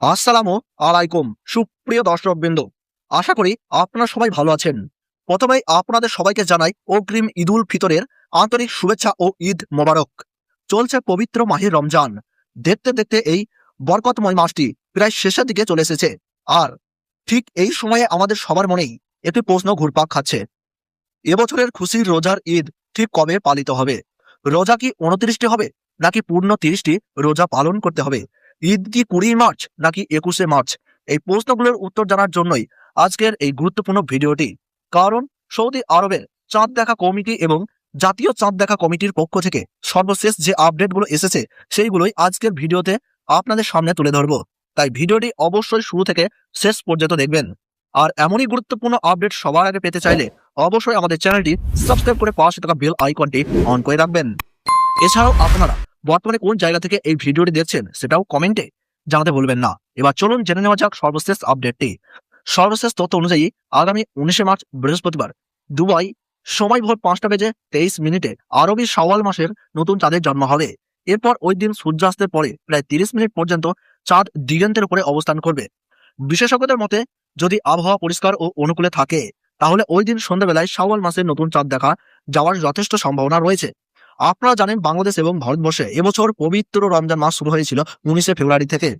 আসসালামু আলাইকুম সুপ্রিয় দর্শকবৃন্দ, আশা করি আপনারা সবাই ভালো আছেন। প্রথমেই আপনাদের সবাইকে জানাই অগ্রিম ঈদুল ফিতরের আন্তরিক শুভেচ্ছা ও ঈদ মোবারক। চলছে পবিত্র মাহে রমজান। দেখতে দেখতে এই বরকতময় মাসটি প্রায় শেষের দিকে চলে এসেছে। আর ঠিক এই সময়ে আমাদের সবার মনেই একটি প্রশ্ন ঘুরপাক খাচ্ছে, এবছরের খুশির রোজার ঈদ ঠিক কবে পালিত হবে? রোজা কি 29টি হবে, নাকি পূর্ণ 30টি রোজা পালন করতে হবে? ঈদ কি 20 মার্চ নাকি 21 মার্চ? এই প্রশ্নগুলোর উত্তর জানার জন্যই আজকের এই গুরুত্বপূর্ণ ভিডিওটি। কারণ সৌদি আরবের চাঁদ দেখা কমিটি এবং জাতীয় চাঁদ দেখা কমিটির পক্ষ থেকে সর্বশেষ যে আপডেটগুলো এসেছে সেইগুলোই আজকের ভিডিওতে আপনাদের সামনে তুলে ধরবো। তাই ভিডিওটি অবশ্যই শুরু থেকে শেষ পর্যন্ত দেখবেন। আর এমনই গুরুত্বপূর্ণ আপডেট সবার আগে পেতে চাইলে অবশ্যই আমাদের চ্যানেলটি সাবস্ক্রাইব করে পাশে থাকা বেল আইকনটি অন করে রাখবেন। এছাড়াও আপনারা বর্তমানে কোন জায়গা থেকে এই ভিডিওটি দেখছেন সেটাও কমেন্টে জানাতে ভুলবেন না। এবার চলুন জেনে নেওয়া যাক সর্বশেষ আপডেটটি। সর্বশেষ তথ্য অনুযায়ী আগামী 19 মার্চ বৃহস্পতিবার দুবাই সময় ভোর 5:23 আরবি শাওয়াল মাসের নতুন চাঁদের জন্ম হবে। এরপর ওই দিন সূর্যাস্তের পরে প্রায় 30 মিনিট পর্যন্ত চাঁদ দিগন্তের উপরে অবস্থান করবে। বিশেষজ্ঞদের মতে যদি আবহাওয়া পরিষ্কার ও অনুকূলে থাকে তাহলে ওই দিন সন্ধ্যাবেলায় শাওয়াল মাসের নতুন চাঁদ দেখা যাওয়ার যথেষ্ট সম্ভাবনা রয়েছে। আপনারা জানেন বাংলাদেশ এবং ভারতবর্ষে এবছর পবিত্র রমজান মাস শুরু হয়েছিল 19 ফেব্রুয়ারি থেকে।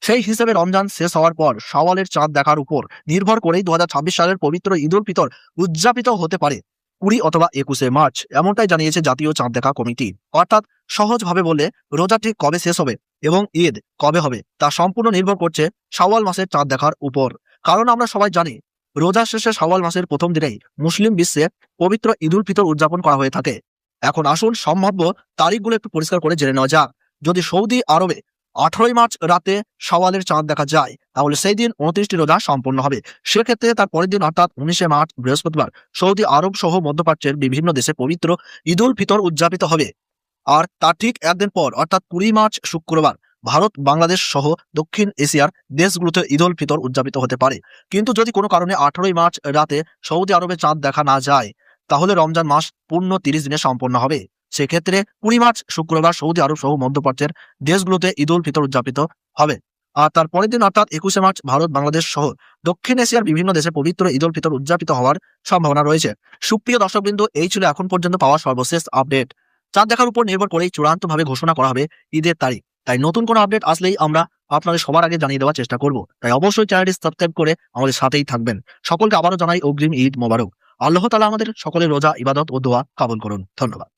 সেই হিসেবে রমজান শেষ হওয়ার পর শাওয়ালের চাঁদ দেখার উপর নির্ভর করেই 2026 সালের পবিত্র ঈদুল ফিতর উদযাপিত হতে পারে 20 অথবা 21 মার্চ, এমনটাই জানিয়েছে জাতীয় চাঁদ দেখা কমিটি। অর্থাৎ সহজভাবে বললে রোজা ঠিক কবে শেষ হবে এবং ঈদ কবে হবে তা সম্পূর্ণ নির্ভর করছে শাওয়াল মাসের চাঁদ দেখার উপর। কারণ আমরা সবাই জানি রোজা শেষে শাওয়াল মাসের প্রথম দিনেই মুসলিম বিশ্বে পবিত্র ঈদুল ফিতর উদযাপন করা হয়ে থাকে। এখন আসুন সম্ভাব্য তারিখগুলো একটু পরিষ্কার করে জেনে নেওয়া যাক। যদি সৌদি আরবে 18 মার্চ রাতে শাওয়ালের চাঁদ দেখা যায় তাহলে সেই দিন 29টি রোজা সম্পন্ন হবে। সেক্ষেত্রে তার পরের দিন অর্থাৎ 19 মার্চ বৃহস্পতিবার সৌদি আরব সহ মধ্যপ্রাচ্যের বিভিন্ন দেশে পবিত্র ঈদুল ফিতর উদযাপিত হবে। আর তার ঠিক একদিন পর অর্থাৎ 20 মার্চ শুক্রবার ভারত, বাংলাদেশ সহ দক্ষিণ এশিয়ার দেশগুলোতে ঈদুল ফিতর উদযাপিত হতে পারে। কিন্তু যদি কোনো কারণে 18 মার্চ রাতে সৌদি আরবে চাঁদ দেখা না যায় তাহলে রমজান মাস পূর্ণ 30 দিনে সম্পন্ন হবে। সেক্ষেত্রে 20 মার্চ শুক্রবার সৌদি আরব সহ মধ্যপ্রাচ্যের দেশগুলোতে ঈদুল ফিতর উদযাপিত হবে। আর তার পরের দিন অর্থাৎ 21 মার্চ ভারত, বাংলাদেশ সহ দক্ষিণ এশিয়ার বিভিন্ন দেশে পবিত্র ঈদুল ফিতর উদযাপিত হওয়ার সম্ভাবনা রয়েছে। সুপ্রিয় দর্শকবৃন্দ, এই ছিল এখন পর্যন্ত পাওয়া সর্বশেষ আপডেট। চাঁদ দেখার উপর নির্ভর করেই চূড়ান্তভাবে ঘোষণা করা হবে ঈদের তারিখ। তাই নতুন কোনো আপডেট আসলেই আমরা আপনাদের সবার আগে জানিয়ে দেওয়ার চেষ্টা করব। তাই অবশ্যই চ্যানেলটি সাবস্ক্রাইব করে আমাদের সাথেই থাকবেন। সকলকে আবারও জানাই অগ্রিম ঈদ মোবারক। আল্লাহ তাআলা আমাদের সকলের রোজা, ইবাদত ও দোয়া কবুল করুন। ধন্যবাদ।